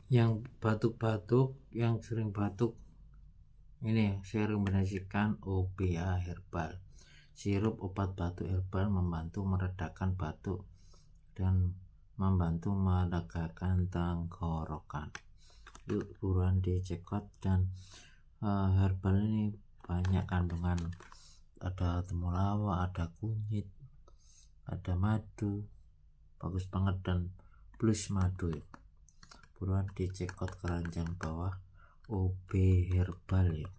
Yang batuk-batuk, yang sering batuk ini saya rekomendasikan OBA herbal. Sirup obat batuk herbal membantu meredakan batuk dan membantu melegakan tenggorokan. Yuk buruan dicekot. Dan herbal ini banyak kandungan, ada temulawak, ada kunyit, ada madu, bagus banget, dan plus madu ya. Buruan dicekot keranjang bawah OB herbal ya.